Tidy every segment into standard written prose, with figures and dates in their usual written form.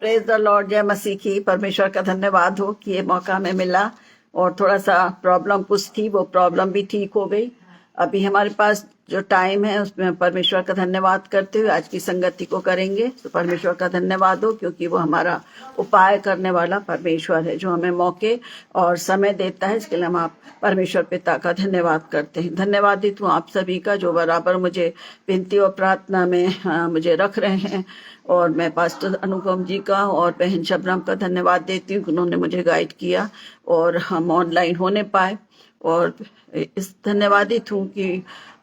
Praise the Lord, जय मसीह की। परमेश्वर का धन्यवाद हो कि ये मौका हमें मिला। और थोड़ा सा प्रॉब्लम कुछ थी, वो प्रॉब्लम भी ठीक हो गई। अभी हमारे पास जो टाइम है उसमें परमेश्वर का धन्यवाद करते हुए आज की संगति को करेंगे। तो परमेश्वर का धन्यवाद हो, क्योंकि वो हमारा उपाय करने वाला परमेश्वर है, जो हमें मौके और समय देता है। इसके लिए हम आप परमेश्वर पिता का धन्यवाद करते हैं। धन्यवादित हूँ आप सभी का, जो बराबर मुझे विनती और प्रार्थना में मुझे रख रहे हैं। और मैं पास्टर अनुपम जी का और बहन शबनम का धन्यवाद देती हूँ, उन्होंने मुझे गाइड किया और हम ऑनलाइन होने पाए। और इस धन्यवादित हूँ कि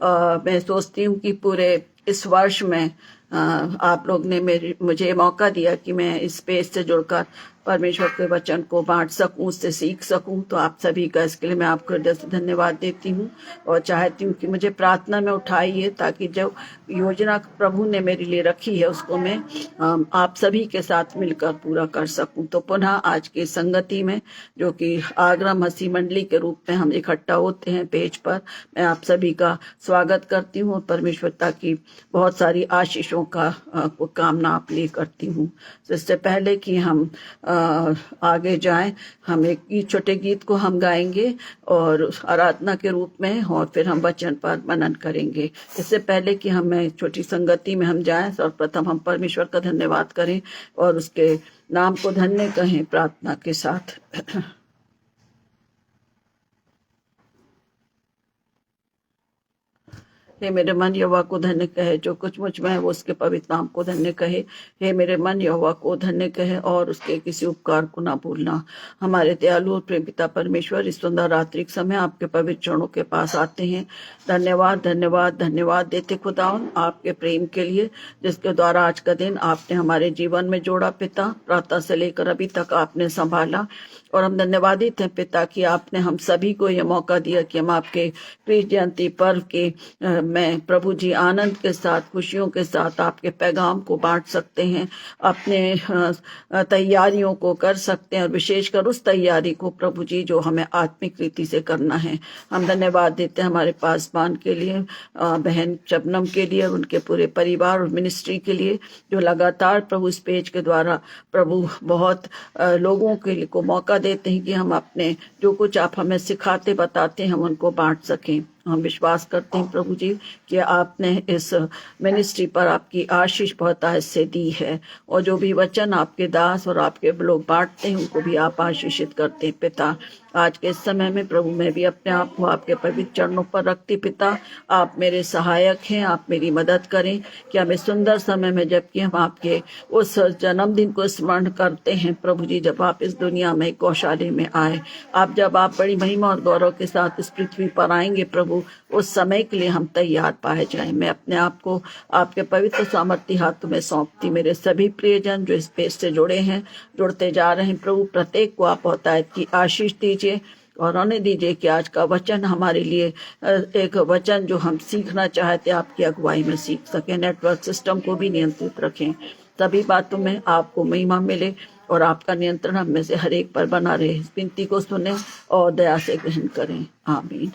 मैं सोचती हूँ कि पूरे इस वर्ष में आप लोग ने मुझे मौका दिया कि मैं इस पेज से जुड़कर परमेश्वर के वचन को बांट सकूं, उससे सीख सकूं। तो आप सभी का इसके लिए मैं आपको हृदय से धन्यवाद देती हूं और चाहती हूं कि मुझे प्रार्थना में उठाइए, ताकि जो योजना प्रभु ने मेरे लिए रखी है उसको मैं आप सभी के साथ मिलकर पूरा कर सकूं। तो पुनः आज की संगति में, जो कि आगरा मसीह मंडली के रूप में हम इकट्ठा होते हैं पेज पर, मैं आप सभी का स्वागत करती हूँ। परमेश्वरता की बहुत सारी आशीषों का कामना आप लिए करती हूँ। तो इससे पहले कि हम आगे जाएं, हम एक छोटे गीत को हम गाएंगे और आराधना के रूप में, और फिर हम वचन पर मनन करेंगे। इससे पहले कि हम छोटी संगति में हम जाएं, सर्वप्रथम हम परमेश्वर का धन्यवाद करें और उसके नाम को धन्य कहें प्रार्थना के साथ। हे मेरे मन यहोवा को धन्य कहे, जो कुछ मुझ में है वो उसके पवित्र नाम को धन्य कहे। हे मेरे मन यहोवा को धन्य कहे और उसके किसी उपकार को ना भूलना। हमारे दयालु और प्रेम पिता परमेश्वर, इस सुंदर रात्रि के समय आपके पवित्र चरणों के पास आते हैं। धन्यवाद धन्यवाद धन्यवाद देते खुदावन आपके प्रेम के लिए, जिसके द्वारा आज का दिन आपने हमारे जीवन में जोड़ा। पिता, प्रातः से लेकर अभी तक आपने संभाला, और हम धन्यवादित हैं पिता कि आपने हम सभी को यह मौका दिया कि हम आपके प्रिय जयंती पर्व के में प्रभु जी आनंद के साथ, खुशियों के साथ आपके पैगाम को बांट सकते हैं, अपने तैयारियों को कर सकते हैं, और विशेषकर उस तैयारी को प्रभु जी जो हमें आत्मिक रीति से करना है। हम धन्यवाद देते हैं हमारे पासवान के लिए, बहन शबनम के लिए, और उनके पूरे परिवार और मिनिस्ट्री के लिए, जो लगातार प्रभु इस पेज के द्वारा प्रभु बहुत लोगों के लिए को मौका देते हैं कि हम अपने जो कुछ आप हमें सिखाते बताते हैं हम उनको बांट सकें। हम विश्वास करते हैं प्रभु जी कि आपने इस मिनिस्ट्री पर आपकी आशीष बहुतायत से दी है, और जो भी वचन आपके दास और आपके लोग बांटते हैं उनको भी आप आशीषित करते हैं। पिता, आज के समय में प्रभु मैं भी अपने आप को आपके पवित्र चरणों पर रखती। पिता, आप मेरे सहायक हैं, आप मेरी मदद करें कि हमें सुंदर समय में, जबकि हम आपके उस जन्मदिन को स्मरण करते हैं प्रभु जी, जब आप इस दुनिया में गौशाले में आए, जब आप बड़ी महिमा और गौरव के साथ इस पृथ्वी पर आएंगे प्रभु, उस समय के लिए हम तैयार पाए जाएं। मैं अपने आप को आपके पवित्र सामर्थ्य हाथों में सौंपती। मेरे सभी प्रियजन जो इस पेज से जुड़े हैं, जुड़ते जा रहे हैं प्रभु, प्रत्येक को आप बहुतायत की आशीष दीजिए और आने दीजिए कि आज का वचन हमारे लिए एक वचन जो हम सीखना चाहते आपकी अगुवाई में सीख सकें। नेटवर्क सिस्टम को भी नियंत्रित रखें, सभी बातों में आपको महिमा मिले और आपका नियंत्रण हम में से हर एक पर बना रहे। इस विनती को सुने और दया से ग्रहण करें, आमीन।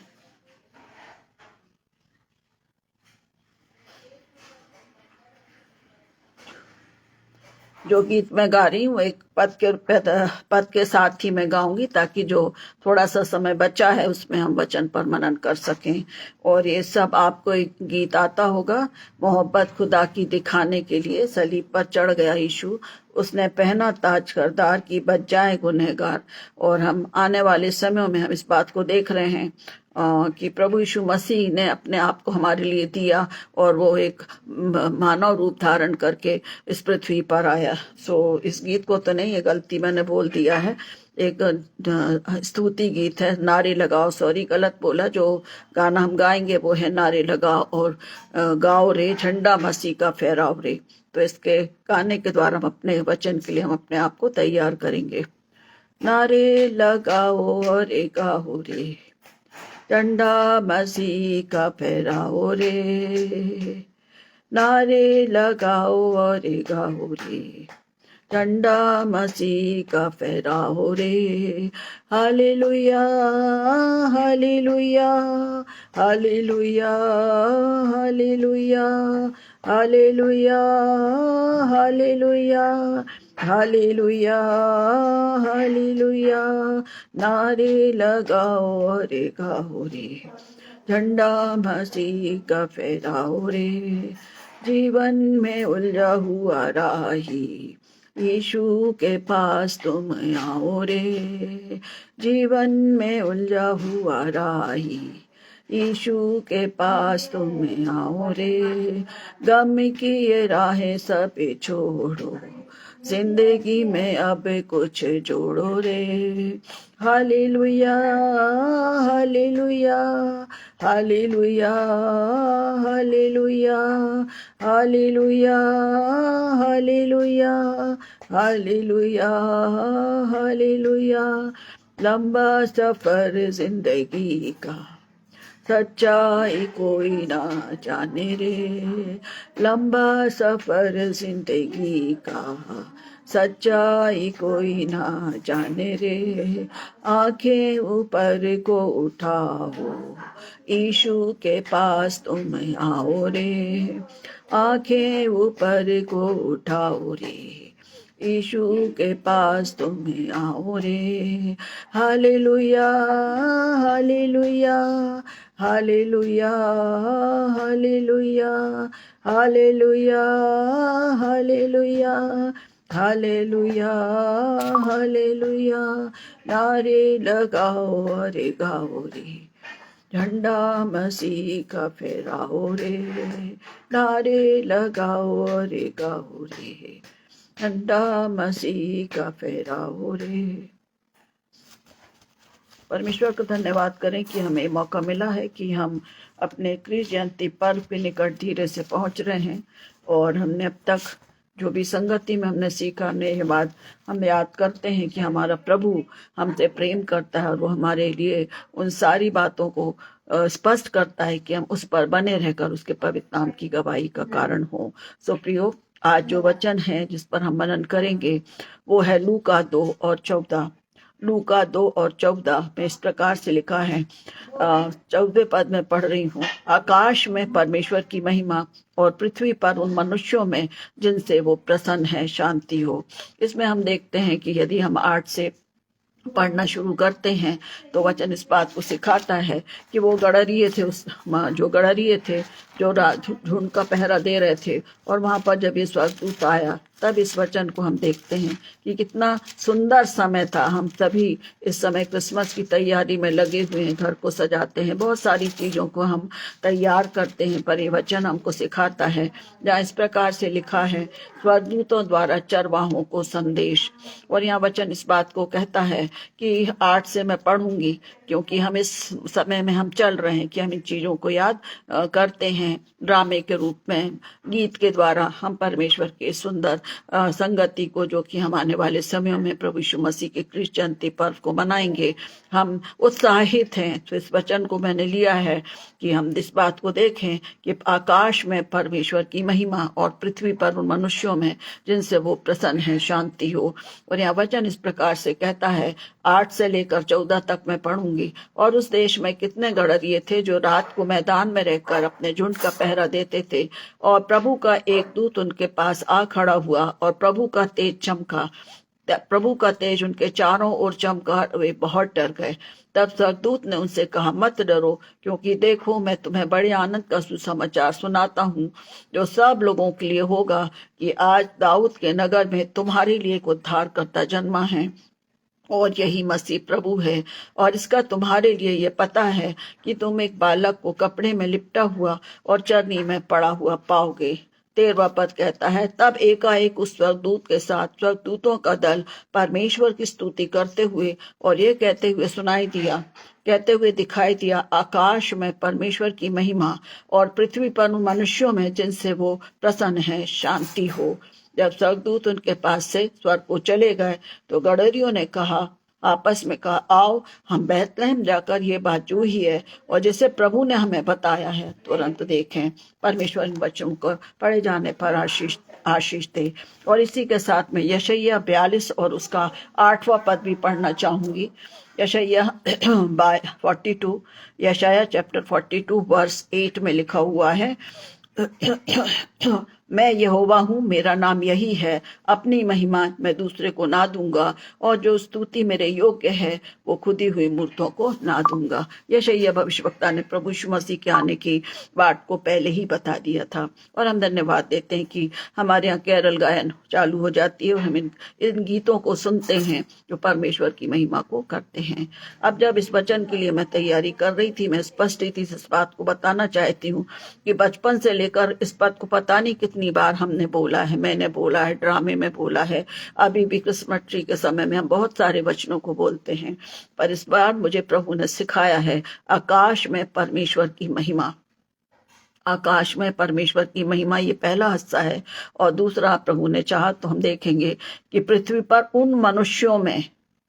जो गीत मैं गा रही हूँ एक पद के साथ ही मैं गाऊंगी, ताकि जो थोड़ा सा समय बचा है उसमें हम वचन पर मनन कर सकें। और ये सब आपको एक गीत आता होगा, मोहब्बत खुदा की दिखाने के लिए सलीब पर चढ़ गया यीशु, उसने पहना ताज करदार की बच जाए गुनहगार। और हम आने वाले समयों में हम इस बात को देख रहे हैं कि प्रभु यीशु मसीह ने अपने आप को हमारे लिए दिया और वो एक मानव रूप धारण करके इस पृथ्वी पर आया। सो इस गीत को तो नहीं, ये गलती मैंने बोल दिया है, एक स्तुति गीत है, नारे लगाओ, सॉरी गलत बोला। जो गाना हम गाएंगे वो है नारे लगाओ और गाओ रे झंडा मसीह का फहराओ रे। तो इसके गाने के द्वारा हम अपने वचन के लिए हम अपने आप को तैयार करेंगे। नारे लगाओ और गाओ रे, झंडा मसीह का फहराओ रे, नारे लगाओ और गाओ रे, झंडा मसीह का फहराओ रे। Hallelujah hallelujah hallelujah hallelujah hallelujah hallelujah hallelujah hallelujah. नारे लगाओ अरे गाओ रे, झंडा मसीह का फहराओ रे। जीवन में उलझा हुआ राही, यीशु के पास तुम आओ रे। जीवन में उलझा हुआ राही, यीशु के पास तुम आओ रे। गम की ये राहें सब छोड़ो, जिंदगी में अब कुछ जोड़ो रे। Hallelujah hallelujah hallelujah hallelujah hallelujah hallelujah hallelujah hallelujah. लंबा सफर जिंदगी का, सच्चाई कोई ना जाने रे। लंबा सफर जिंदगी का, सच्चाई कोई ना जाने रे। आंखें ऊपर को उठाओ, यीशु के पास तुम आओ रे। आंखें ऊपर को उठाओ रे, यीशु के पास तुम आओ रे। Hallelujah hallelujah hallelujah hallelujah hallelujah hallelujah hallelujah hallelujah. नारे लगाओ अरे गाओ रे, झंडा मसीह का फहराओ रे। नारे लगाओ अरे गाओ रे, झंडा मसीह का फहराओ रे। परमेश्वर को धन्यवाद करें कि हमें मौका मिला है कि हम अपने क्रिस जयंती पर्व के निकट धीरे से पहुंच रहे हैं। और हमने अब तक जो भी संगति में हमने सीखा, हमने ये बात हम याद करते हैं कि हमारा प्रभु हमसे प्रेम करता है और वो हमारे लिए उन सारी बातों को स्पष्ट करता है कि हम उस पर बने रहकर उसके पवित्र नाम की गवाही का कारण हो। सो प्रियो, आज जो वचन है जिस पर हम मनन करेंगे वो है लूका 2:14। लूका 2:14 में इस प्रकार से लिखा है, 14वें पद में पढ़ रही हूँ। आकाश में परमेश्वर की महिमा और पृथ्वी पर उन मनुष्यों में जिनसे वो प्रसन्न है शांति हो। इसमें हम देखते हैं कि यदि हम 8 से पढ़ना शुरू करते हैं तो वचन इस बात को सिखाता है कि वो गडरिये थे, जो गडरिये थे जो झुंड का पहरा दे रहे थे, और वहां पर जब ये स्वर्गदूत आया तब इस वचन को हम देखते हैं कि कितना सुंदर समय था। हम सभी इस समय क्रिसमस की तैयारी में लगे हुए हैं, घर को सजाते हैं, बहुत सारी चीजों को हम तैयार करते हैं, पर ये वचन हमको सिखाता है जहाँ इस प्रकार से लिखा है, स्वर्गदूतों द्वारा चरवाहों को संदेश। और यहाँ वचन इस बात को कहता है कि 8 से मैं पढ़ूंगी, क्योंकि हम इस समय में हम चल रहे हैं कि हम इन चीजों को याद करते हैं। ड्रामे के रूप में, गीत के द्वारा हम परमेश्वर के सुंदर संगति को, जो कि हम आने वाले समयों में प्रभु यीशु मसीह के क्रिस जयंती पर्व को मनाएंगे, हम उत्साहित हैं। तो इस वचन को मैंने लिया है कि हम इस बात को देखें कि आकाश में परमेश्वर की महिमा और पृथ्वी पर उन मनुष्यों में जिनसे वो प्रसन्न है शांति हो। और यहाँ वचन इस प्रकार से कहता है, 8 से लेकर 14 तक मैं पढ़ूंगी। और उस देश में कितने गडरिये थे जो रात को मैदान में रहकर अपने झुंड का पहरा देते थे, और प्रभु का एक दूत उनके पास आ खड़ा हुआ और प्रभु का तेज चमका। प्रभु का तेज उनके चारों ओर चमका, वे बहुत डर गए। तब स्वर्गदूत ने उनसे कहा, मत डरो, क्योंकि देखो मैं तुम्हें बड़े आनंद का सुसमाचार सुनाता हूँ जो सब लोगों के लिए होगा, कि आज दाऊद के नगर में तुम्हारे लिए एक उद्धारकर्ता जन्मा है, और यही मसीह प्रभु है। और इसका तुम्हारे लिए ये पता है कि तुम एक बालक को कपड़े में लिपटा हुआ और चरनी में पड़ा हुआ पाओगे। 13वां पद कहता है, तब एकाएक उस स्वर्गदूत के साथ स्वर्गदूतों का दल परमेश्वर की स्तुति करते हुए और ये कहते हुए दिखाई दिया, आकाश में परमेश्वर की महिमा और पृथ्वी पर उन मनुष्यों में जिनसे वो प्रसन्न है शांति हो। जब स्वर्गदूत उनके पास से स्वर्ग को चले गए तो गडरियों ने कहा, आपस में कहा, आओ हम बैतलहम जाकर ये बात जो ही है और जैसे प्रभु ने हमें बताया है तुरंत देखें। परमेश्वर इन बच्चों को पढ़े जाने पर आशीष दे। और इसी के साथ में यशायाह 42 और उसका 8वां पद भी पढ़ना चाहूंगी। यशायाह 42, यशायाह चैप्टर 42 वर्स 8 में लिखा हुआ है, मैं यहोवा हूँ, मेरा नाम यही है, अपनी महिमा मैं दूसरे को ना दूंगा, और जो स्तुति मेरे योग्य है वो खुदी हुई मूर्तों को ना दूंगा। यशायाह भविष्यवक्ता ने प्रभु यीशु मसीह के आने की बात को पहले ही बता दिया था। और हम धन्यवाद देते हैं कि हमारे यहाँ कैरल गायन चालू हो जाती है और हम इन गीतों को सुनते हैं जो परमेश्वर की महिमा को करते हैं। अब जब इस वचन के लिए मैं तैयारी कर रही थी, मैं स्पष्ट रीति से इस बात को बताना चाहती हूँ कि बचपन से लेकर इस बात को पता नहीं कितनी बार हमने बोला है, मैंने बोला है, ड्रामे में बोला है, अभी भी क्रिसमस ट्री के समय में हम बहुत सारे वचनों को बोलते हैं। पर इस बार मुझे प्रभु ने सिखाया है, आकाश में परमेश्वर की महिमा, आकाश में परमेश्वर की महिमा, ये पहला हिस्सा है। और दूसरा, प्रभु ने चाहा तो हम देखेंगे कि पृथ्वी पर उन मनुष्यों में,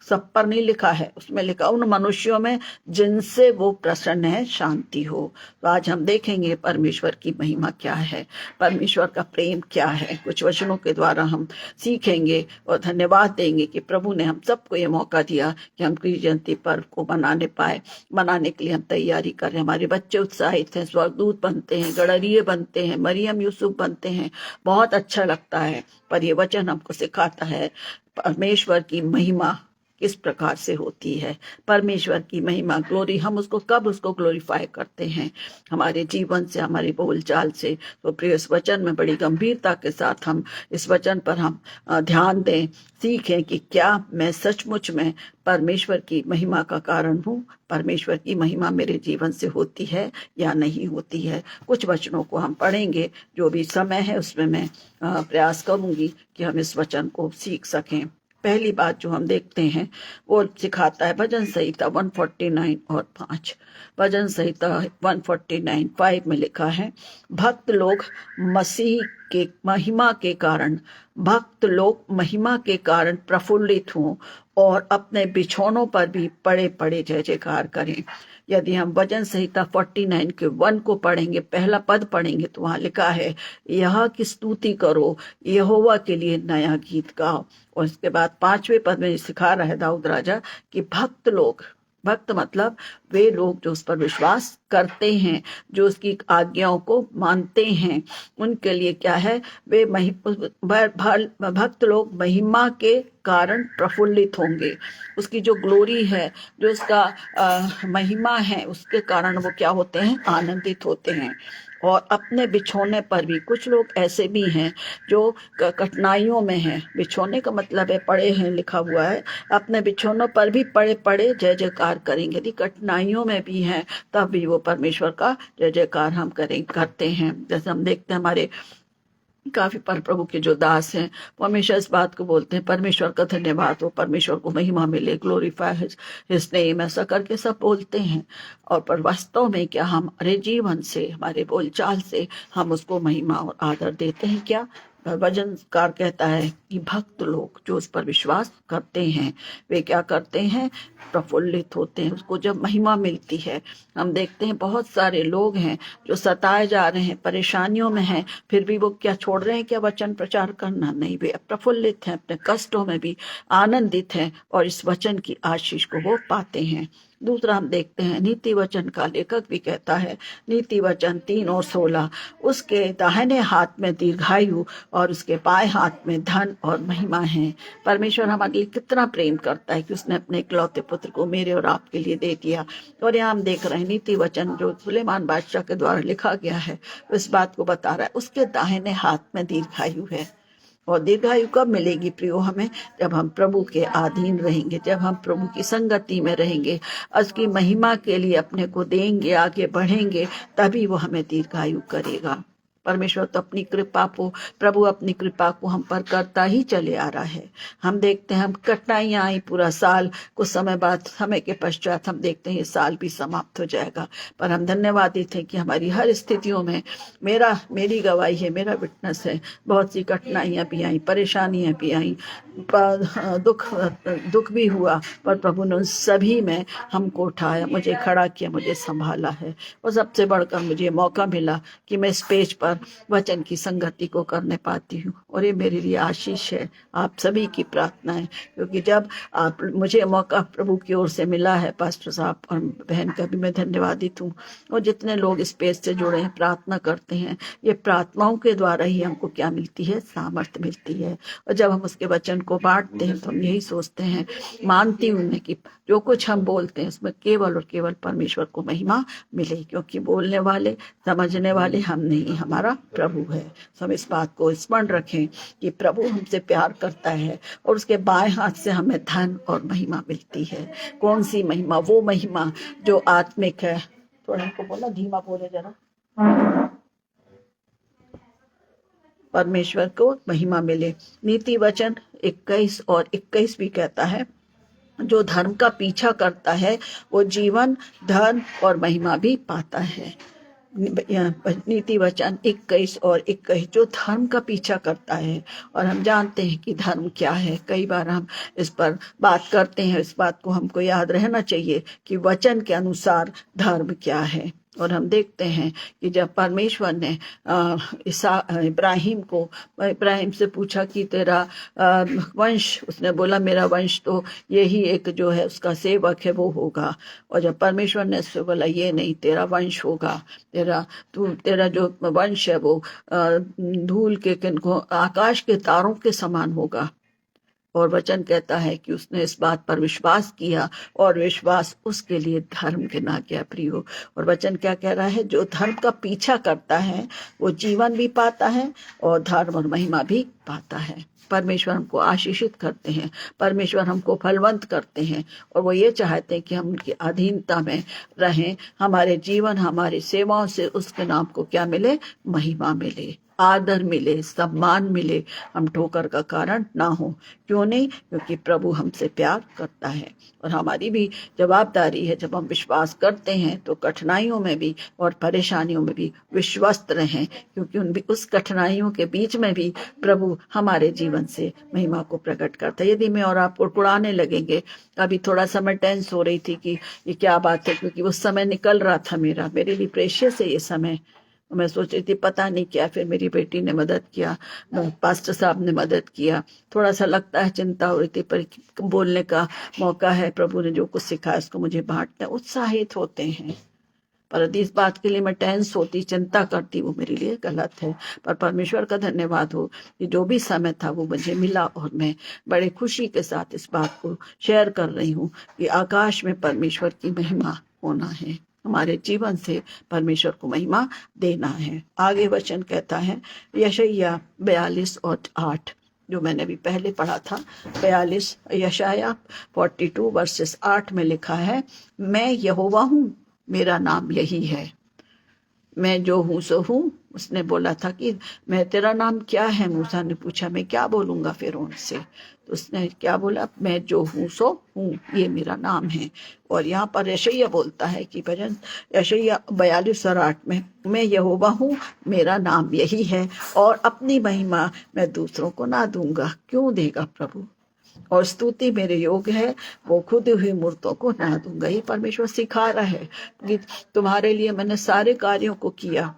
सब पर नहीं लिखा है, उसमें लिखा उन मनुष्यों में जिनसे वो प्रसन्न है, शांति हो। तो आज हम देखेंगे परमेश्वर की महिमा क्या है, परमेश्वर का प्रेम क्या है, कुछ वचनों के द्वारा हम सीखेंगे और धन्यवाद देंगे कि प्रभु ने हम सबको ये मौका दिया कि हम कृष्ण जयंती पर्व को मनाने के लिए हम तैयारी कर रहे हैं। हमारे बच्चे उत्साहित हैं, स्वर्गदूत बनते हैं, गडरिये बनते हैं, मरियम यूसुफ बनते हैं, बहुत अच्छा लगता है। पर ये वचन हमको सिखाता है परमेश्वर की महिमा किस प्रकार से होती है, परमेश्वर की महिमा, ग्लोरी, हम उसको ग्लोरीफाई करते हैं हमारे जीवन से, हमारे बोलचाल से। तो प्रिय, इस वचन में बड़ी गंभीरता के साथ हम इस वचन पर हम ध्यान दें, सीखें कि क्या मैं सचमुच में परमेश्वर की महिमा का कारण हूँ, परमेश्वर की महिमा मेरे जीवन से होती है या नहीं होती है। कुछ वचनों को हम पढ़ेंगे, जो भी समय है उसमें मैं प्रयास करूंगी कि हम इस वचन को सीख सकें। पहली बात जो हम देखते हैं वो सिखाता है भजन संहिता 149 और 5। भजन संहिता 149:5 में लिखा है, भक्त लोग महिमा के कारण प्रफुल्लित हों और अपने बिछौनों पर भी पड़े पड़े जय जयकार करें। यदि हम भजन संहिता 49 के 1 को पढ़ेंगे, पहला पद पढ़ेंगे, तो वहां लिखा है, यह की स्तुति करो, यहोवा के लिए नया गीत गाओ। और इसके बाद 5वें पद में सिखा रहा है दाऊद राजा कि भक्त मतलब वे लोग जो उस पर विश्वास करते हैं, जो उसकी आज्ञाओं को मानते हैं, उनके लिए क्या है, वे भक्त लोग महिमा के कारण प्रफुल्लित होंगे। उसकी जो ग्लोरी है, जो उसका महिमा है, उसके कारण वो क्या होते हैं, आनंदित होते हैं। और अपने बिछौने पर भी, कुछ लोग ऐसे भी हैं जो कठिनाइयों में हैं, बिछौने का मतलब है पड़े हैं, लिखा हुआ है, अपने बिछौनों पर भी पड़े पड़े जय जयकार करेंगे। यदि कठिनाइयों में भी हैं तब भी वो परमेश्वर का जय जयकार हम करते हैं। जैसे हम देखते हैं हमारे काफी प्रभु के जो दास हैं वो हमेशा इस बात को बोलते हैं, परमेश्वर का धन्यवाद हो, परमेश्वर को महिमा मिले, ग्लोरीफाई हिज नेम, ऐसा करके सब बोलते हैं। और पर वास्तव में क्या हमारे जीवन से, हमारे बोलचाल से हम उसको महिमा और आदर देते हैं क्या? भजनकार कहता है कि भक्त लोग जो उस पर विश्वास करते हैं वे क्या करते हैं, प्रफुल्लित होते हैं। उसको जब महिमा मिलती है, हम देखते हैं बहुत सारे लोग हैं जो सताए जा रहे हैं, परेशानियों में हैं, फिर भी वो क्या छोड़ रहे हैं, क्या वचन प्रचार करना? नहीं, वे प्रफुल्लित हैं, अपने कष्टों में भी आनंदित हैं और इस वचन की आशीष को वो पाते हैं। दूसरा हम देखते हैं, नीति वचन का लेखक भी कहता है, नीति वचन 3 और 16, उसके दाहिने हाथ में दीर्घायु और उसके बाएं हाथ में धन और महिमा है। परमेश्वर हमारे लिए कितना प्रेम करता है कि उसने अपने इकलौते पुत्र को मेरे और आपके लिए दे दिया। और यहाँ हम देख रहे हैं नीति वचन जो सुलेमान बादशाह के द्वारा लिखा गया है, इस बात को बता रहा है, उसके दाहिने हाथ में दीर्घायु है। और दीर्घायु कब मिलेगी प्रियो हमें? जब हम प्रभु के अधीन रहेंगे, जब हम प्रभु की संगति में रहेंगे, उसकी महिमा के लिए अपने को देंगे, आगे बढ़ेंगे, तभी वो हमें दीर्घायु करेगा। परमेश्वर तो अपनी कृपा को, प्रभु अपनी कृपा को हम पर करता ही चले आ रहा है। हम देखते हैं, हम कठिनाइयां आई पूरा साल, कुछ समय बाद, समय के पश्चात हम देखते हैं ये साल भी समाप्त हो जाएगा, पर हम धन्यवादित हैं कि हमारी हर स्थितियों में मेरी गवाही है, मेरा विटनेस है, बहुत सी कठिनाइयां भी आई, परेशानियां भी आई, दुख भी हुआ, पर प्रभु ने उन सभी में हमको उठाया, मुझे खड़ा किया, मुझे संभाला है। और सबसे बढ़कर मुझे मौका मिला कि मैं इस पेज पर वचन की संगति को करने पाती हूँ, और ये मेरे लिए आशीष है, आप सभी की प्रार्थना है, क्योंकि जब आप मुझे मौका प्रभु की ओर से मिला है, पास्टर साहब और बहन का भी मैं धन्यवादित हूँ, और जितने लोग इस पेज से जुड़े हैं, प्रार्थना करते हैं, ये प्रार्थनाओं के द्वारा ही हमको क्या मिलती है, सामर्थ्य मिलती है। और जब हम उसके वचन को बांटते हैं तो हम यही सोचते हैं, मानती हूँ मैं कि जो कुछ हम बोलते हैं उसमें केवल और केवल परमेश्वर को महिमा मिले, क्योंकि बोलने वाले, समझने वाले हम नहीं, हमारा प्रभु है। तो हम इस बात को स्मरण रखें कि प्रभु हमसे प्यार करता है, और उसके बाएं हाथ से हमें धन और महिमा मिलती है। कौन सी महिमा? वो महिमा जो आत्मिक है। थोड़ा हमको बोला, धीमा बोले जरा। परमेश्वर को महिमा मिले। नीति वचन 21 और 21 भी कहता है, जो धर्म का पीछा करता है वो जीवन, धन और महिमा भी पाता है। नीति वचन 21 और 21, जो धर्म का पीछा करता है, और हम जानते हैं कि धर्म क्या है, कई बार हम इस पर बात करते हैं, इस बात को हमको याद रहना चाहिए कि वचन के अनुसार धर्म क्या है। और हम देखते हैं कि जब परमेश्वर ने इब्राहिम से पूछा कि तेरा वंश, उसने बोला मेरा वंश तो यही एक जो है उसका सेवक है वो होगा। और जब परमेश्वर ने उससे बोला ये नहीं, तेरा वंश होगा, तेरा जो वंश है वो धूल के किनको, आकाश के तारों के समान होगा। और वचन कहता है कि उसने इस बात पर विश्वास किया, और विश्वास उसके लिए धर्म गिना गया प्रियो। और वचन क्या कह रहा है? जो धर्म का पीछा करता है वो जीवन भी पाता है और धर्म और महिमा भी पाता है। परमेश्वर हमको आशीषित करते हैं, परमेश्वर हमको फलवंत करते हैं, और वो ये चाहते हैं कि हम उनकी अधीनता में रहें। हमारे जीवन, हमारी सेवाओं से उसके नाम को क्या मिले? महिमा मिले, आदर मिले, सम्मान मिले, हम ठोकर का कारण ना हो। क्यों नहीं? क्योंकि प्रभु हमसे प्यार करता है, और हमारी भी जवाबदारी है, जब हम विश्वास करते हैं तो कठिनाइयों में भी और परेशानियों में भी विश्वस्त रहें, क्योंकि उस कठिनाइयों के बीच में भी प्रभु हमारे जीवन से महिमा को प्रकट करता है। यदि मैं और आप कुड़कुड़ाने लगेंगे, अभी थोड़ा समय टेंस हो रही थी कि ये क्या बात है, क्योंकि वो समय निकल रहा था, मेरे लिए प्रेशियस है ये समय। मैं सोच रही थी पता नहीं क्या, फिर मेरी बेटी ने मदद किया, पास्टर साहब ने मदद किया, थोड़ा सा लगता है चिंता हो रही थी, पर बोलने का मौका है, प्रभु ने जो कुछ सिखाया उसको मुझे बांटना, उत्साहित होते हैं। पर यदि इस बात के लिए मैं टेंस होती, चिंता करती, वो मेरे लिए गलत है। पर परमेश्वर का धन्यवाद हो कि जो भी समय था वो मुझे मिला, और मैं बड़े खुशी के साथ इस बात को शेयर कर रही हूँ कि आकाश में परमेश्वर की महिमा होना है, हमारे जीवन से परमेश्वर को महिमा देना है। आगे वचन कहता है, यशायाह 42 और 8, जो मैंने अभी पहले पढ़ा था, 42 यशायाह 42 वर्सेस 8 में लिखा है, मैं यहोवा हूँ, मेरा नाम यही है। मैं जो हूँ सो हूँ। उसने बोला था कि मैं, तेरा नाम क्या है? मूसा ने पूछा, मैं क्या बोलूंगा फिर उनसे? तो उसने क्या बोला? मैं जो हूँ सो हूँ, ये मेरा नाम है। और यहाँ पर यशायाह बोलता है कि भजन यशायाह 42 और 8 में, मैं यहोवा हूँ, मेरा नाम यही है, और अपनी महिमा मैं दूसरों को ना दूंगा। क्यों देगा प्रभु? और स्तुति मेरे योग्य है, वो खुद हुई मूर्तों को ना दूंगा। ये परमेश्वर सिखा रहा है कि तुम्हारे लिए मैंने सारे कार्यों को किया,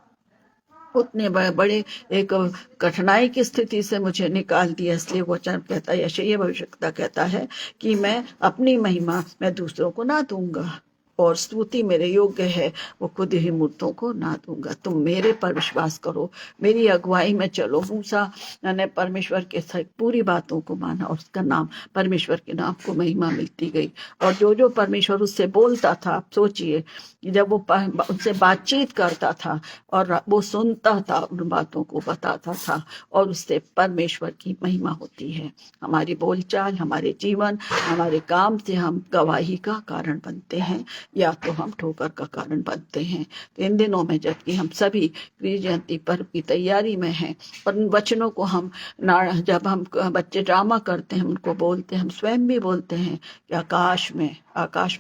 उतने बड़े एक कठिनाई की स्थिति से मुझे निकाल दिया। इसलिए वचन कहता है, यशायाह भविष्यवक्ता कहता है कि मैं अपनी महिमा मैं दूसरों को ना दूंगा, और स्तुति मेरे योग्य है, वो खुद ही मूर्तों को ना दूंगा। तुम मेरे पर विश्वास करो, मेरी अगुवाई में चलो। मूसा ने परमेश्वर के पूरी बातों को माना, और उसका नाम, परमेश्वर के नाम को महिमा मिलती गई। और जो जो परमेश्वर उससे बोलता था, आप सोचिए, जब वो उनसे बातचीत करता था और वो सुनता था, उन बातों को बताता था, और उससे परमेश्वर की महिमा होती है। हमारी बोलचाल, हमारे जीवन, हमारे काम से हम गवाही का कारण बनते हैं। या तो हम ठोकर का कारण बनते हैं। तो इन दिनों में जबकि हम सभी कृष्ण जयंती पर्व की तैयारी में हैं और उन वचनों को हम जब हम बच्चे ड्रामा करते हैं उनको बोलते हैं, हम स्वयं भी बोलते हैं कि आकाश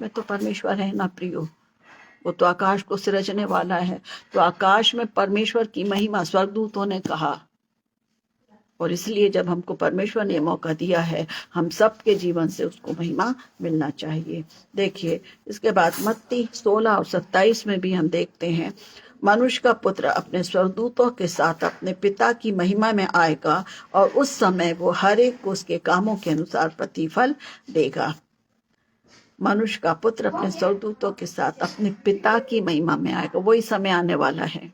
में तो परमेश्वर है ना प्रियो, वो तो आकाश को सृजने वाला है। तो आकाश में परमेश्वर की महिमा स्वर्गदूतों ने कहा, और इसलिए जब हमको परमेश्वर ने मौका दिया है हम सबके जीवन से उसको महिमा मिलना चाहिए। देखिए इसके बाद मत्ती 16 और 27 में भी हम देखते हैं, मनुष्य का पुत्र अपने स्वर्गदूतों के साथ अपने पिता की महिमा में आएगा और उस समय वो हर एक को उसके कामों के अनुसार प्रतिफल देगा। मनुष्य का पुत्र अपने स्वर्गदूतों के साथ अपने पिता की महिमा में आएगा। वही समय आने वाला है,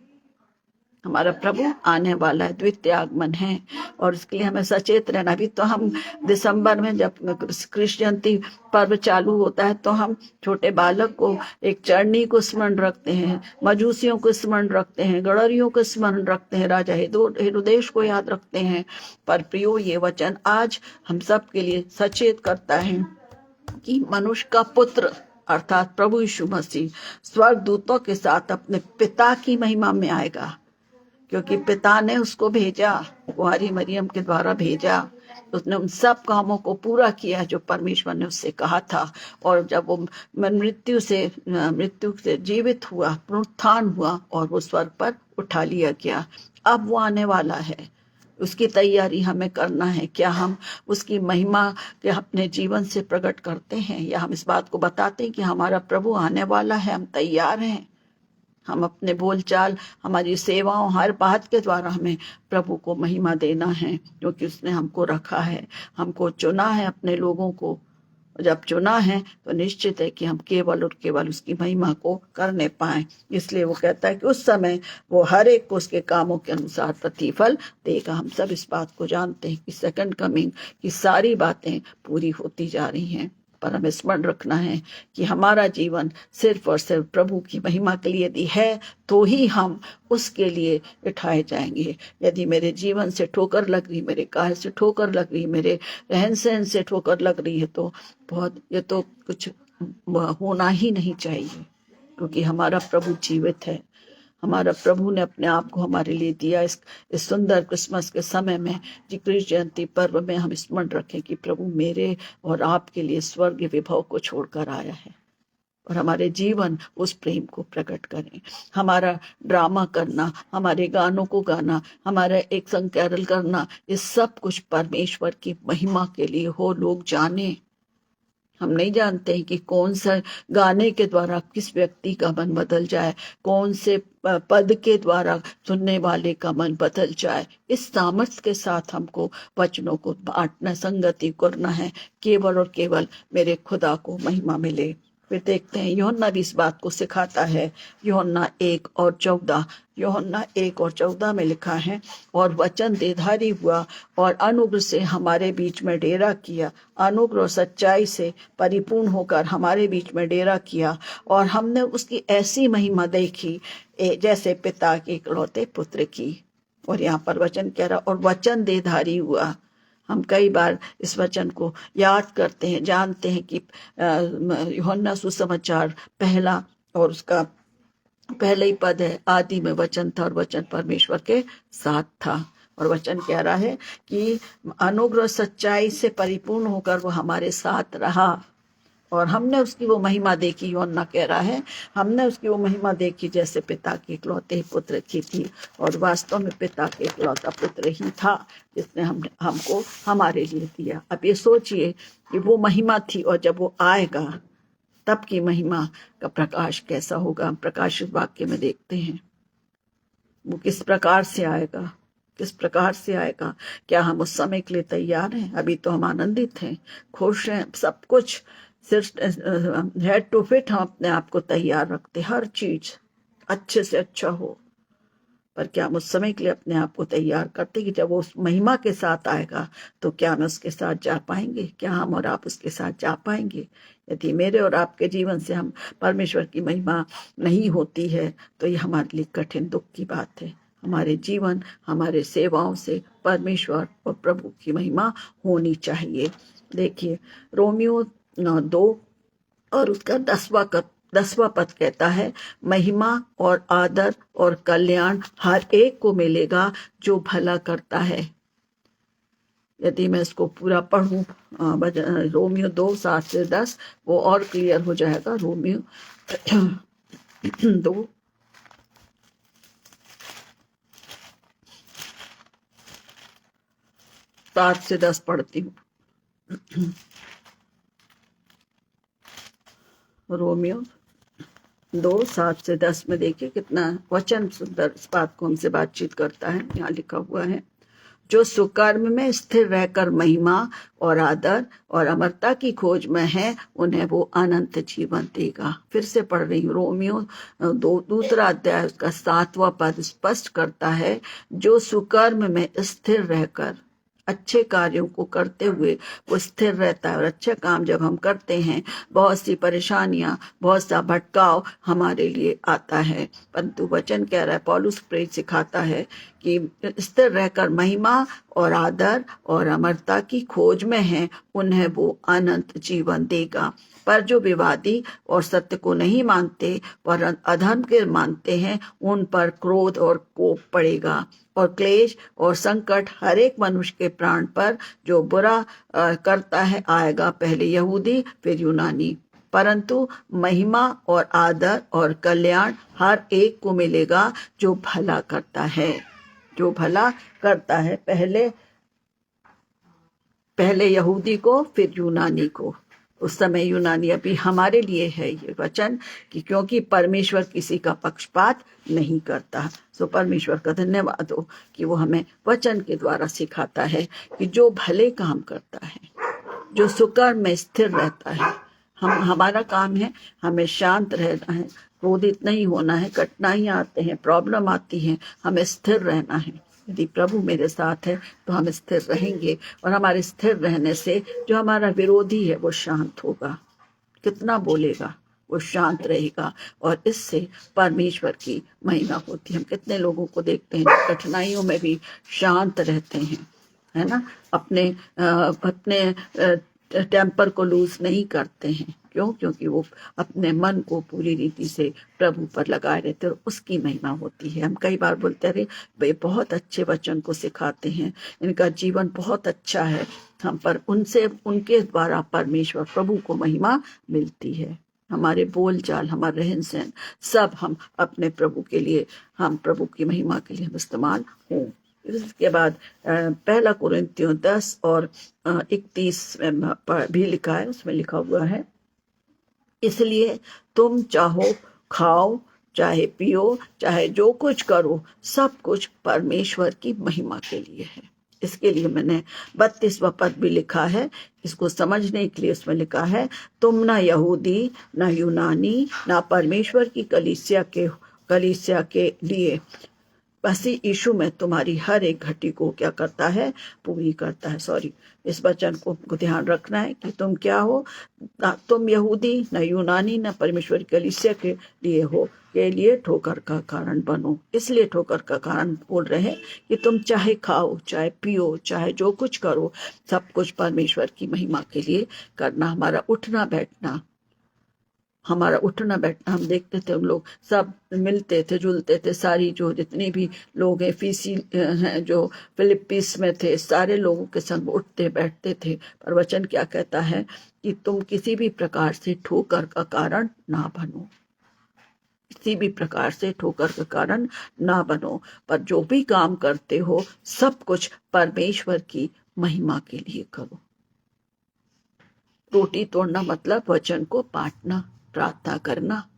हमारा प्रभु आने वाला है, द्वितीय आगमन है, और इसके लिए हमें सचेत रहना। अभी तो हम दिसंबर में जब कृष्ण जयंती पर्व चालू होता है तो हम छोटे बालक को एक चरनी को स्मरण रखते हैं, मजूसियों को स्मरण रखते हैं, गड़रियों को स्मरण रखते हैं, राजा हेरोदेश को याद रखते हैं। पर प्रियो ये वचन आज हम सब के लिए सचेत करता है कि मनुष्य का पुत्र अर्थात प्रभु यीशु मसीह स्वर्गदूतों के साथ अपने पिता की महिमा में आएगा, क्योंकि पिता ने उसको भेजा, कुंवारी मरियम के द्वारा भेजा। उसने उन सब कामों को पूरा किया जो परमेश्वर ने उससे कहा था। और जब वो मृत्यु से जीवित हुआ, पुनरुत्थान हुआ और वो स्वर्ग पर उठा लिया गया, अब वो आने वाला है। उसकी तैयारी हमें करना है। क्या हम उसकी महिमा के अपने जीवन से प्रकट करते हैं, या हम इस बात को बताते हैं कि हमारा प्रभु आने वाला है, हम तैयार हैं। हम अपने बोलचाल, हमारी सेवाओं, हर बात के द्वारा हमें प्रभु को महिमा देना है, क्योंकि उसने हमको रखा है, हमको चुना है अपने लोगों को। जब चुना है तो निश्चित है कि हम केवल और केवल उसकी महिमा को करने पाए। इसलिए वो कहता है कि उस समय वो हर एक को उसके कामों के अनुसार प्रतिफल देगा। हम सब इस बात को जानते हैं कि सेकंड कमिंग की सारी बातें पूरी होती जा रही हैं, पर हमें स्मरण रखना है कि हमारा जीवन सिर्फ और सिर्फ प्रभु की महिमा के लिए यदि है तो ही हम उसके लिए उठाए जाएंगे। यदि मेरे जीवन से ठोकर लग रही, मेरे कार्य से ठोकर लग रही, मेरे रहन सहन से ठोकर लग रही है तो ये तो कुछ होना ही नहीं चाहिए, क्योंकि हमारा प्रभु जीवित है। हमारा प्रभु ने अपने आप को हमारे लिए दिया। इस सुंदर क्रिसमस के समय में जी कृष्ण जयंती पर्व में हम स्मरण रखें कि प्रभु मेरे और आपके लिए स्वर्ग विभव को छोड़कर आया है, और हमारे जीवन उस प्रेम को प्रकट करें। हमारा ड्रामा करना, हमारे गानों को गाना, हमारा एक संग कैरल करना, ये सब कुछ परमेश्वर की महिमा के लिए हो। लोग जाने, हम नहीं जानते हैं कि कौन सा गाने के द्वारा किस व्यक्ति का मन बदल जाए, कौन से पद के द्वारा सुनने वाले का मन बदल जाए। इस सामर्थ्य के साथ हमको वचनों को बांटना, संगति करना है, केवल और केवल मेरे खुदा को महिमा मिले। फिर देखते हैं यूहन्ना भी इस बात को सिखाता है। यूहन्ना 1:14 में लिखा है, और वचन देहधारी हुआ और अनुग्रह से हमारे बीच में डेरा किया, अनुग्रह और सच्चाई से परिपूर्ण होकर हमारे बीच में डेरा किया, और हमने उसकी ऐसी महिमा देखी जैसे पिता के इकलौते पुत्र की। और यहाँ पर वचन कह रहा, और वचन देहधारी हुआ। हम कई बार इस वचन को याद करते हैं, जानते हैं कि यूहन्ना सुसमाचार पहला और उसका पहले ही पद है, आदि में वचन था और वचन परमेश्वर के साथ था। और वचन कह रहा है कि अनुग्रह सच्चाई से परिपूर्ण होकर वो हमारे साथ रहा, और हमने उसकी वो महिमा देखी। यूहन्ना कह रहा है हमने उसकी वो महिमा देखी जैसे पिता के इकलौते पुत्र की थी, और वास्तव में पिता के इकलौता पुत्र ही था जिसने हमको हमारे लिए दिया। अब ये सोचिए कि वो महिमा थी, और जब वो आएगा तब की महिमा का प्रकाश कैसा होगा। हम प्रकाशित वाक्य में देखते हैं वो किस प्रकार से आएगा, किस प्रकार से आएगा। क्या हम उस समय के लिए तैयार हैं? अभी तो हम आनंदित हैं, खुश हैं, सब कुछ सिर्फ हेड टू फिट हम अपने आप को तैयार रखते, हर चीज अच्छे से अच्छा हो। पर क्या हम उस समय के लिए अपने आप को तैयार करते कि जब वो उस महिमा के साथ आएगा तो क्या हम उसके साथ जा पाएंगे? क्या हम और आप उसके साथ जा पाएंगे? यदि मेरे और आपके जीवन से हम परमेश्वर की महिमा नहीं होती है तो ये हमारे लिए कठिन दुख की बात है। हमारे जीवन, हमारे सेवाओं से परमेश्वर और प्रभु की महिमा होनी चाहिए। देखिए रोमियो 2 और उसका 10वां 10वां पद कहता है, महिमा और आदर और कल्याण हर एक को मिलेगा जो भला करता है। यदि मैं इसको पूरा पढ़ूं, रोमियो 2:7-10, वो और क्लियर हो जाएगा। रोमियो 2:7-10 पढ़ती हूँ। रोमियो 2:7-10 में देखिए कितना वचन सुंदर इस बात को हमसे बातचीत करता है। यहाँ लिखा हुआ है, जो सुकर्म में स्थिर रहकर महिमा और आदर और अमरता की खोज में है, उन्हें वो अनंत जीवन देगा। फिर से पढ़ रही हूँ, रोमियो 2 अध्याय उसका 7वां पद स्पष्ट करता है, जो सुकर्म में स्थिर रहकर अच्छे कार्यों को करते हुए वो स्थिर रहता है। और अच्छे काम जब हम करते हैं, बहुत सी परेशानियां, बहुत सा भटकाव हमारे लिए आता है, परंतु वचन कह रहा है, पौलुस प्रेरित सिखाता है कि स्थिर रहकर महिमा और आदर और अमरता की खोज में है, उन्हें वो अनंत जीवन देगा। पर जो विवादी और सत्य को नहीं मानते पर अधर्म के मानते हैं, उन पर क्रोध और कोप पड़ेगा और क्लेश और संकट हर एक मनुष्य के प्राण पर जो बुरा करता है आएगा, पहले यहूदी फिर यूनानी। परंतु महिमा और आदर और कल्याण हर एक को मिलेगा जो भला करता है। जो भला करता है, पहले यहूदी को फिर यूनानी को। उस समय यूनानी, अभी हमारे लिए है ये वचन कि क्योंकि परमेश्वर किसी का पक्षपात नहीं करता। सो परमेश्वर का धन्यवाद हो कि वो हमें वचन के द्वारा सिखाता है कि जो भले काम करता है, जो सुकर्म में स्थिर रहता है, हमारा काम है हमें शांत रहना है, क्रोधित नहीं होना है। कठिनाइयां आते हैं, प्रॉब्लम आती हैं, हमें स्थिर रहना है। यदि प्रभु मेरे साथ है तो हम स्थिर रहेंगे, और हमारे स्थिर रहने से जो हमारा विरोधी है वो शांत होगा। कितना बोलेगा, वो शांत रहेगा, और इससे परमेश्वर की महिमा होती है। हम कितने लोगों को देखते हैं जो कठिनाइयों में भी शांत रहते हैं, है ना, अपने टेम्पर को लूज नहीं करते हैं। क्यों? क्योंकि वो अपने मन को पूरी रीति से प्रभु पर लगाए रहते हैं और उसकी महिमा होती है। हम कई बार बोलते रहे, वे बहुत अच्छे वचन को सिखाते हैं, इनका जीवन बहुत अच्छा है, हम पर उनके द्वारा परमेश्वर प्रभु को महिमा मिलती है। हमारे बोल चाल, हमारे रहन सहन, सब हम अपने प्रभु के लिए, हम प्रभु की महिमा के लिए हम इस्तेमाल हों। इसके बाद 1 कुरिन्थियों 10 और 31 में भी लिखा है, उसमें लिखा हुआ है, इसलिए तुम चाहो खाओ, चाहे पियो, चाहे जो कुछ करो, सब कुछ परमेश्वर की महिमा के लिए है। इसके लिए मैंने 32वां पद भी लिखा है, इसको समझने के लिए उसमें लिखा है, तुम ना यहूदी ना यूनानी ना परमेश्वर की कलीसिया के लिए, मसीह यीशु में तुम्हारी हर एक घटी को क्या करता है? पूरी करता है। सॉरी, इस वचन को ध्यान रखना है कि तुम क्या हो, ना तुम यहूदी न यूनानी न परमेश्वर की कलीसिया के लिए हो, के लिए ठोकर का कारण बनो। इसलिए ठोकर का कारण बोल रहे हैं कि तुम चाहे खाओ, चाहे पियो, चाहे जो कुछ करो, सब कुछ परमेश्वर की महिमा के लिए करना। हमारा उठना बैठना हम देखते थे, हम लोग सब मिलते थे, जुलते थे, सारी जो जितने भी लोग हैं, फीसी हैं जो फिलिपींस में थे, सारे लोगों के संग उठते बैठते थे। पर वचन क्या कहता है कि तुम किसी भी प्रकार से ठोकर का कारण ना बनो, किसी भी प्रकार से ठोकर का कारण ना बनो, पर जो भी काम करते हो सब कुछ परमेश्वर की महिमा के लिए करो। रोटी तोड़ना मतलब वचन को बांटना, प्रार्थना करना।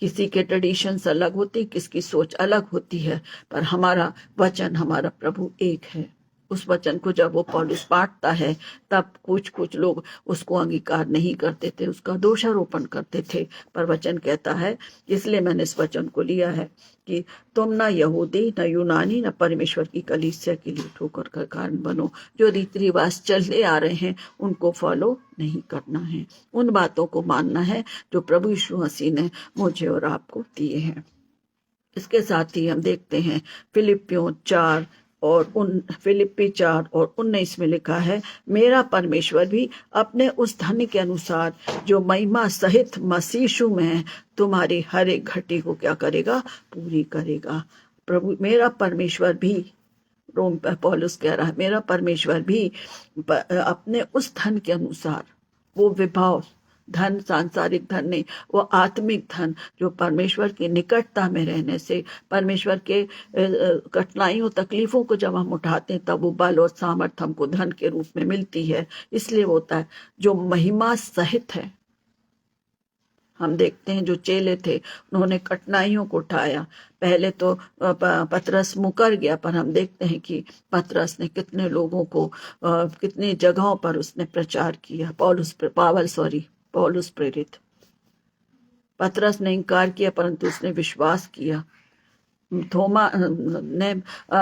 किसी के ट्रेडिशंस अलग होती, किसकी सोच अलग होती है, पर हमारा वचन, हमारा प्रभु एक है। उस वचन को जब वो पौलुस बांटता है, तब कुछ लोग उसको अंगीकार नहीं करते थे, उसका दोषारोपण करते थे। पर वचन कहता है, इसलिए मैंने इस वचन को लिया है कि तुम ना यहूदी न यूनानी न परमेश्वर की कलीसिया के लिए ठोकर का कारण बनो। जो रीति रिवाज चलते आ रहे हैं उनको फॉलो नहीं करना है, उन बातों को मानना है जो प्रभु यीशु मसीह ने मुझे और आपको दिए हैं। इसके साथ ही हम देखते हैं फिलिपियों 4 और उन फिलिप्पी 4:19 में लिखा है, मेरा परमेश्वर भी अपने उस धन के अनुसार जो महिमा सहित मसीह यीशु में है, तुम्हारी हर एक घटी को क्या करेगा? पूरी करेगा। प्रभु मेरा परमेश्वर भी, रोम पौलुस कह रहा है, मेरा परमेश्वर भी अपने उस धन के अनुसार, वो विभव धन, सांसारिक धन नहीं, वो आत्मिक धन जो परमेश्वर की निकटता में रहने से, परमेश्वर के कठिनाइयों तकलीफों को जब हम उठाते हैं तब वो बल और सामर्थ हमको धन के रूप में मिलती है। इसलिए होता है जो महिमा सहित है। हम देखते हैं जो चेले थे उन्होंने कठिनाइयों को उठाया। पहले तो पतरस मुकर गया, पर हम देखते हैं कि पतरस ने कितने लोगों को कितनी जगहों पर उसने प्रचार किया। पौलुस प्रेरित, पतरस ने इनकार किया परंतु उसने विश्वास किया। थोमा ने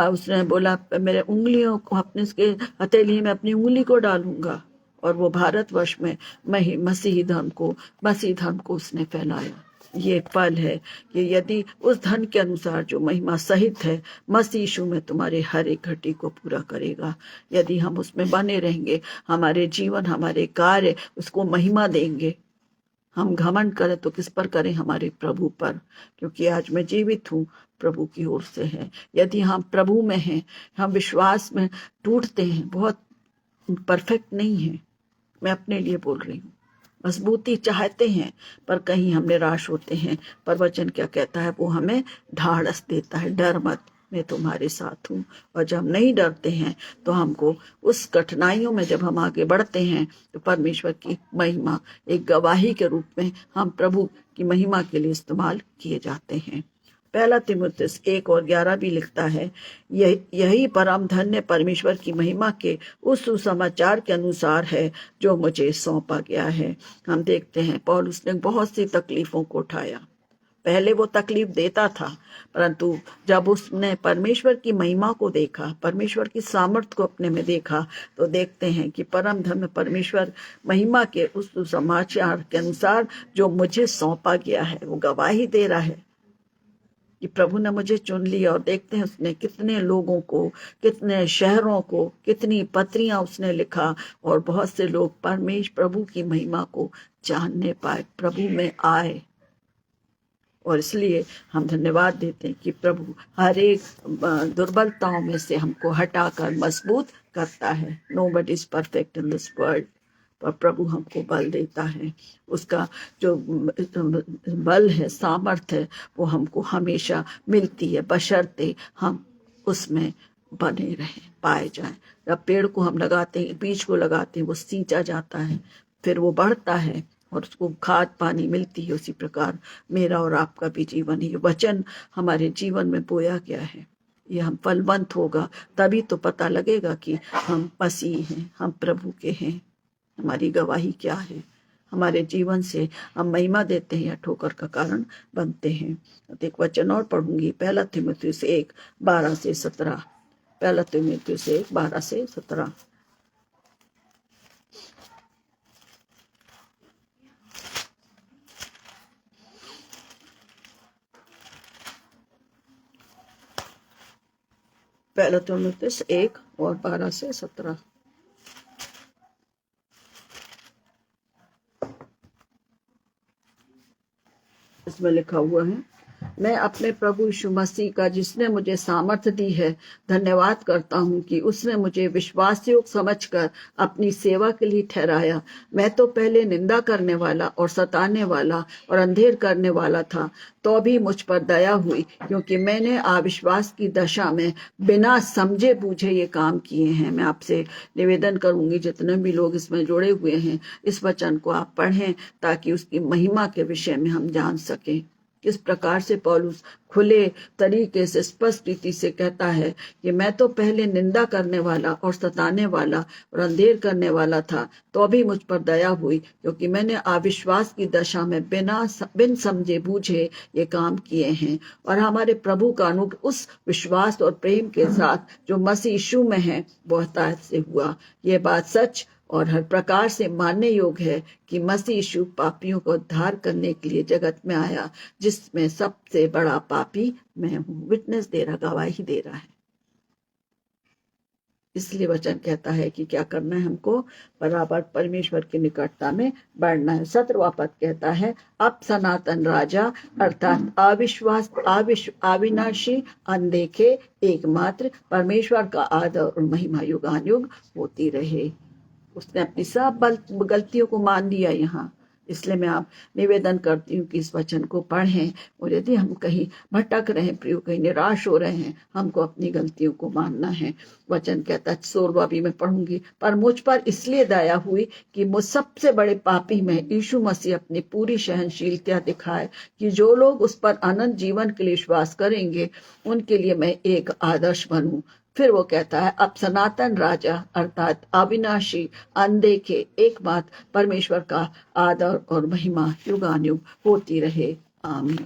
उसने बोला, मेरे उंगलियों को अपने इसके हथेली में अपनी उंगली को डालूंगा, और वो भारतवर्ष में मसीह धर्म को उसने फैलाया। ये फल है कि यदि उस धन के अनुसार जो महिमा सहित है, मसीह यीशु में तुम्हारे हर एक घटी को पूरा करेगा। यदि हम उसमें बने रहेंगे, हमारे जीवन, हमारे कार्य उसको महिमा देंगे। हम घमंड करें तो किस पर करें? हमारे प्रभु पर, क्योंकि आज मैं जीवित हूँ प्रभु की ओर से है। यदि हम प्रभु में हैं, हम विश्वास में टूटते हैं, बहुत परफेक्ट नहीं है, मैं अपने लिए बोल रही हूँ, मजबूती चाहते हैं पर कहीं हम निराश होते हैं। पर वचन क्या कहता है? वो हमें ढाढ़स देता है, डर मत, मैं तुम्हारे साथ हूँ। और जब हम नहीं डरते हैं तो हमको उस कठिनाइयों में जब हम आगे बढ़ते हैं तो परमेश्वर की महिमा एक गवाही के रूप में हम प्रभु की महिमा के लिए इस्तेमाल किए जाते हैं। 1 तीमुथियुस 1:11 भी लिखता है, यही परम धन्य परमेश्वर की महिमा के उस सुसमाचार के अनुसार है जो मुझे सौंपा गया है। हम देखते हैं पौलुस ने बहुत सी तकलीफों को उठाया। पहले वो तकलीफ देता था, परंतु जब उसने परमेश्वर की महिमा को देखा, परमेश्वर की सामर्थ को अपने में देखा, तो देखते हैं कि परम धन्य परमेश्वर महिमा के उस सुसमाचार के अनुसार जो मुझे सौंपा गया है, वो गवाही दे रहा है कि प्रभु ने मुझे चुन लिया। और देखते हैं उसने कितने लोगों को, कितने शहरों को, कितनी पत्रियां उसने लिखा, और बहुत से लोग प्रभु की महिमा को जानने पाए, प्रभु में आए। और इसलिए हम धन्यवाद देते हैं कि प्रभु हर एक दुर्बलताओं में से हमको हटाकर मजबूत करता है। Nobody is perfect in this world, पर प्रभु हमको बल देता है। उसका जो बल है, सामर्थ्य है, वो हमको हमेशा मिलती है, बशर्ते हम उसमें बने रहें, पाए जाएं। जब पेड़ को हम लगाते हैं, बीज को लगाते हैं, वो सींचा जाता है, फिर वो बढ़ता है और उसको खाद पानी मिलती है। उसी प्रकार मेरा और आपका भी जीवन है। ये वचन हमारे जीवन में बोया गया है, ये हम फलवंत होगा, तभी तो पता लगेगा कि हम मसीह हैं, हम प्रभु के हैं। हमारी गवाही क्या है? हमारे जीवन से हम महिमा देते हैं या ठोकर का कारण बनते हैं। तो एक वचन और पढ़ूंगी, 1 तीमुथियुस 1:12-17। 1 तीमुथियुस 1:12-17। पहला तीमुथियुस 1:12-17। इसमें लिखा हुआ है, मैं अपने प्रभु यीशु मसीह का, जिसने मुझे सामर्थ्य दी है, धन्यवाद करता हूँ कि उसने मुझे विश्वास योग्य समझकर अपनी सेवा के लिए ठहराया। मैं तो पहले निंदा करने वाला और सताने वाला और अंधेर करने वाला था, तो भी मुझ पर दया हुई, क्योंकि मैंने अविश्वास की दशा में बिना समझे बूझे ये काम किए हैं। मैं आपसे निवेदन करूंगी, जितने भी लोग इसमें जुड़े हुए हैं, इस वचन को आप पढ़ें ताकि उसकी महिमा के विषय में हम जान सकें। किस प्रकार से पौलुस खुले तरीके से, स्पष्ट रीति से कहता है कि मैं तो पहले निंदा करने वाला और सताने वाला और अंधेर करने वाला था, तो भी मुझ पर दया हुई, क्योंकि मैंने अविश्वास की दशा में बिन समझे बूझे ये काम किए हैं। और हमारे प्रभु का अनुग्रह उस विश्वास और प्रेम के साथ जो मसीह यीशु में है, बहुतायत से हुआ। ये बात सच और हर प्रकार से मानने योग्य है कि मसीह यीशु पापियों को उद्धार करने के लिए जगत में आया, जिसमें सबसे बड़ा पापी मैं हूँ। विटनेस दे रहा, गवाही दे रहा है। इसलिए वचन कहता है कि क्या करना है हमको, बराबर परमेश्वर की निकटता में बढ़ना है। 17वां पद कहता है, अब सनातन राजा अर्थात अविनाशी अनदेखे एकमात्र परमेश्वर का आदर और महिमा युगानुयुग होती रहे। उसने अपनी सब गलतियों को मान लिया यहाँ। इसलिए मैं आप निवेदन करती हूँ कि इस वचन को पढ़ें, और यदि हम कहीं भटक रहे हैं प्रियो, कहीं निराश हो रहे हैं, हमको अपनी गलतियों को मानना है। वचन कहता है, 16वां भी मैं पढ़ूंगी, पर मुझ पर इसलिए दया हुई कि मुझ सबसे बड़े पापी में यीशु मसीह अपनी पूरी सहनशीलता दिखाए कि जो लोग उस पर अनंत जीवन के लिए विश्वास करेंगे उनके लिए मैं एक आदर्श बनूं। फिर वो कहता है, अब सनातन राजा अर्थात अविनाशी अनदेखे एकमात्र परमेश्वर का आदर और महिमा युगानुयुग होती रहे, आमीन।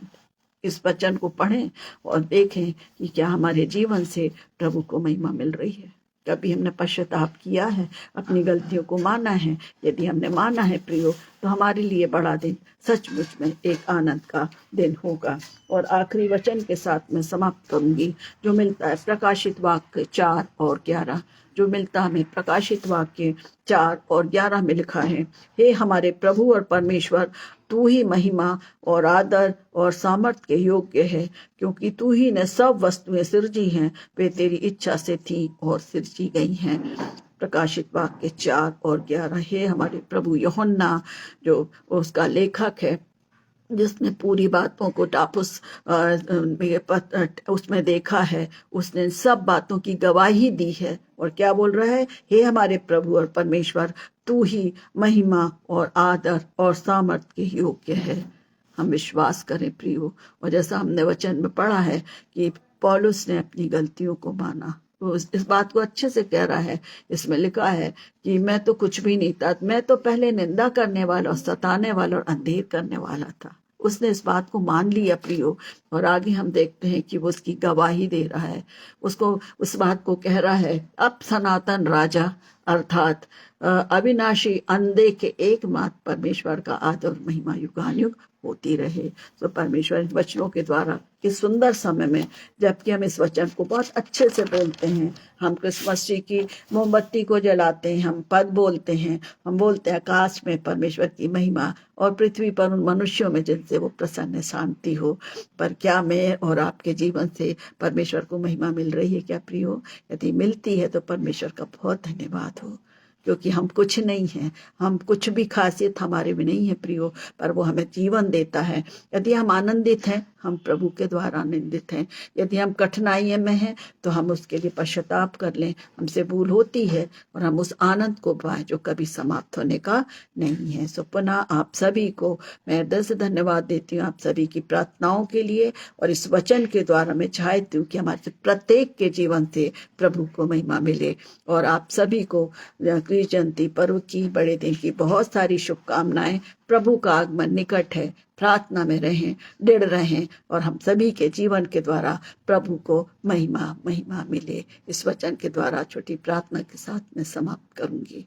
इस वचन को पढ़ें और देखें कि क्या हमारे जीवन से प्रभु को महिमा मिल रही है। कभी हमने पश्चाताप किया है, अपनी गलतियों को माना है? यदि हमने माना है प्रियो, तो हमारे लिए बड़ा दिन सचमुच में एक आनंद का दिन होगा। और आखिरी वचन के साथ मैं समाप्त करूंगी, जो मिलता है प्रकाशित वाक्य 4 और 11, जो मिलता हमें प्रकाशित वाक्य 4 और 11 में लिखा है, हे हमारे प्रभु और परमेश्वर, तू ही महिमा और आदर और सामर्थ के योग्य है, क्योंकि तू ही ने सब वस्तुएं सिरजी हैं, वे तेरी इच्छा से थी और सिरजी गई हैं। प्रकाशित वाक्य 4 और 11। हे हमारे प्रभु, यूहन्ना जो उसका लेखक है, जिसने पूरी बातों को टापुस उसमें देखा है, उसने सब बातों की गवाही दी है। और क्या बोल रहा है, हे हमारे प्रभु और परमेश्वर, तू ही महिमा और आदर और सामर्थ के योग्य है। हम विश्वास करें प्रियो, और जैसा हमने वचन में पढ़ा है कि पौलुस ने अपनी गलतियों को माना, तो इस बात को अच्छे से कह रहा है। इसमें लिखा है कि मैं तो कुछ भी नहीं था, मैं तो पहले निंदा करने वाला और सताने वाला और अंधेर करने वाला था। उसने इस बात को मान लिया प्रियो, और आगे हम देखते हैं कि वो उसकी गवाही दे रहा है, उसको उस बात को कह रहा है, अब सनातन राजा अर्थात अविनाशी अनदेखे एकमात्र परमेश्वर का आदर महिमा युगानुयुग होती रहे। तो परमेश्वर वचनों के द्वारा इस सुंदर समय में, जबकि हम इस वचन को बहुत अच्छे से बोलते हैं, हम क्रिसमस ट्री की मोमबत्ती को जलाते हैं, हम पद बोलते हैं, हम बोलते हैं आकाश में परमेश्वर की महिमा और पृथ्वी पर उन मनुष्यों में जिनसे वो प्रसन्न शांति हो। पर क्या मैं और आपके जीवन से परमेश्वर को महिमा मिल रही है क्या प्रियो? यदि मिलती है तो परमेश्वर का बहुत धन्यवाद हो, क्योंकि हम कुछ नहीं हैं, हम कुछ भी खासियत हमारे में नहीं है प्रियो, पर वो हमें जीवन देता है। यदि हम आनंदित हैं, हम प्रभु के द्वारा आनंदित हैं। यदि हम कठिनाई में हैं तो हम उसके लिए पश्चाताप कर लें, हमसे भूल होती है, और हम उस आनंद को पाएं जो कभी समाप्त होने का नहीं है। सो पुनः आप सभी को मैं दिल से धन्यवाद देती हूँ, आप सभी की प्रार्थनाओं के लिए, और इस वचन के द्वारा मैं चाहती हूँ कि हमारे प्रत्येक के जीवन से प्रभु को महिमा मिले। और आप सभी को कृष्ण जयंती पर्व की, बड़े दिन की बहुत सारी शुभकामनाएं। प्रभु का आगमन निकट है, प्रार्थना में रहें, दृढ़ रहें, और हम सभी के जीवन के द्वारा प्रभु को महिमा महिमा मिले। इस वचन के द्वारा छोटी प्रार्थना के साथ मैं समाप्त करूंगी।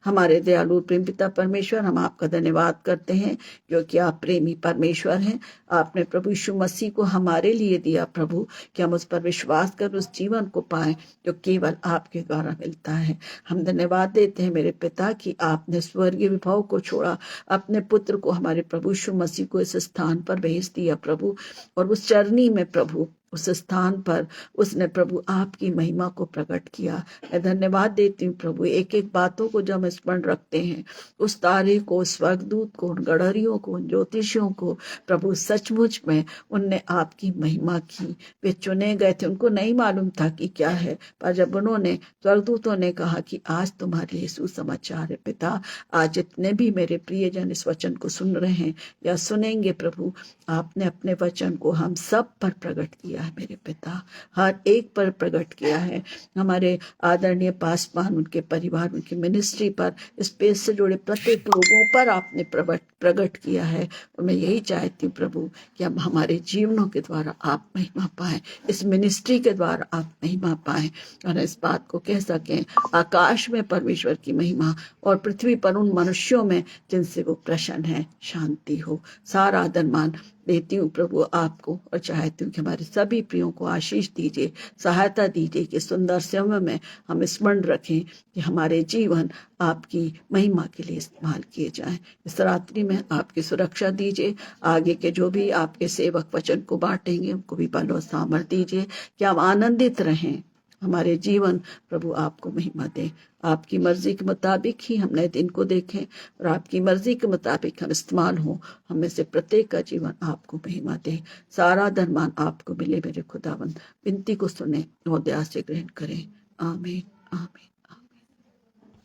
हमारे दयालु प्रेम पिता परमेश्वर, हम आपका धन्यवाद करते हैं क्योंकि आप प्रेमी परमेश्वर हैं। आपने प्रभु यीशु मसीह को हमारे लिए दिया प्रभु, कि हम उस पर विश्वास कर उस जीवन को पाएं जो केवल आपके द्वारा मिलता है। हम धन्यवाद देते हैं मेरे पिता कि आपने स्वर्गीय विभव को छोड़ा, अपने पुत्र को हमारे प्रभु यीशु मसीह को इस स्थान पर भेज दिया प्रभु, और उस चरनी में प्रभु उस स्थान पर उसने प्रभु आपकी महिमा को प्रकट किया। मैं धन्यवाद देती हूँ प्रभु, एक एक बातों को जब हम स्मरण रखते हैं, उस तारे को, स्वर्गदूत को, उन गड़हरियों को, उन ज्योतिषियों को, प्रभु सचमुच में उनने आपकी महिमा की। वे चुने गए थे, उनको नहीं मालूम था कि क्या है, पर जब उन्होंने, स्वर्गदूतों ने कहा कि आज तुम्हारे लिए सुसमाचार है पिता, आज जितने भी मेरे प्रियजन इस वचन को सुन रहे हैं या सुनेंगे प्रभु, आपने अपने वचन को हम सब पर प्रकट किया है मेरे पिता, हर एक पर प्रकट किया है। हमारे आदरणीय पासवान, उनके परिवार, उनकी मिनिस्ट्री पर, स्पेस से जुड़े प्रत्येक लोगों पर आपने प्रकट किया है। और मैं यही चाहती हूँ प्रभु कि हम हमारे जीवनों के द्वारा आप महिमा पाएं, इस मिनिस्ट्री के द्वारा आप महिमा पाएं, और इस बात को कह सकें, आकाश में परमेश्वर की महिमा और पृथ्वी पर उन मनुष्यों में जिनसे वो प्रसन्न है शांति हो। सारा आदर मान देती हूँ प्रभु आपको और चाहती हूँ कि हमारे सभी प्रियों को आशीष दीजिए, सहायता दीजिए कि सुंदर समय में हम स्मरण रखें कि हमारे जीवन आपकी महिमा के लिए इस्तेमाल किए जाएं। इस रात्रि में आपकी सुरक्षा दीजिए, आगे के जो भी आपके सेवक वचन को बांटेंगे उनको भी बल और सामर्थ दीजिए कि हम आनंदित रहें, हमारे जीवन प्रभु आपको महिमा दे। आपकी मर्जी के मुताबिक ही हम नए दिन को देखें और आपकी मर्जी के मुताबिक हम इस्तेमाल हों, हमें से प्रत्येक का जीवन आपको महिमा दे। सारा धनमान आपको मिले मेरे खुदावंद। विनती को सुने और दया से ग्रहण करें। आमीन आमीन आमीन।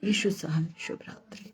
यीशु साहब शुभ रात्रि।